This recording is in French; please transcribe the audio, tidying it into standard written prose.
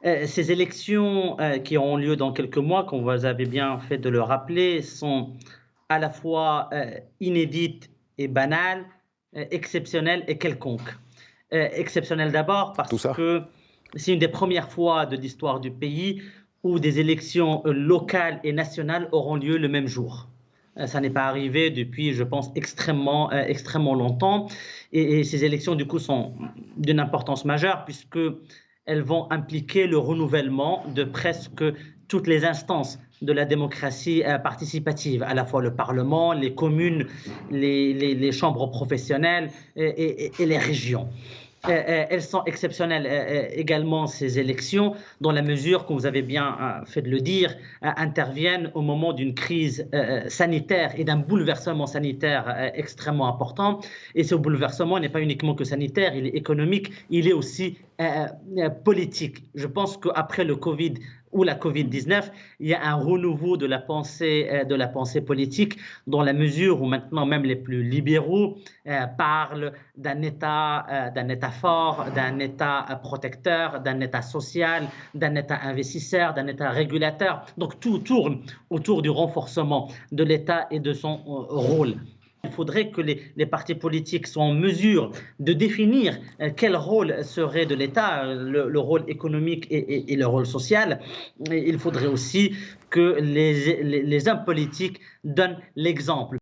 Ces élections qui auront lieu dans quelques mois, comme vous avez bien fait de le rappeler, sont à la fois inédites et banales, exceptionnelles et quelconques. Exceptionnelles d'abord Tout parce ça? que c'est une des premières fois de l'histoire du pays où des élections locales et nationales auront lieu le même jour. Ça n'est pas arrivé depuis, je pense, extrêmement longtemps. Et ces élections, du coup, sont d'une importance majeure puisque elles vont impliquer le renouvellement de presque toutes les instances de la démocratie participative, à la fois le Parlement, les communes, les chambres professionnelles et les régions. Elles sont exceptionnelles également, ces élections, dans la mesure, comme vous avez bien fait de le dire, interviennent au moment d'une crise sanitaire et d'un bouleversement sanitaire extrêmement important. Et ce bouleversement n'est pas uniquement que sanitaire, il est économique, il est aussi politique. Je pense qu'après le Covid ou la Covid-19, il y a un renouveau de la pensée politique, dans la mesure où maintenant même les plus libéraux parlent d'un État fort, d'un État protecteur, d'un État social, d'un État investisseur, d'un État régulateur. Donc tout tourne autour du renforcement de l'État et de son rôle. Il faudrait que les partis politiques soient en mesure de définir quel rôle serait de l'État, le rôle économique et le rôle social. Et il faudrait aussi que les hommes politiques donnent l'exemple.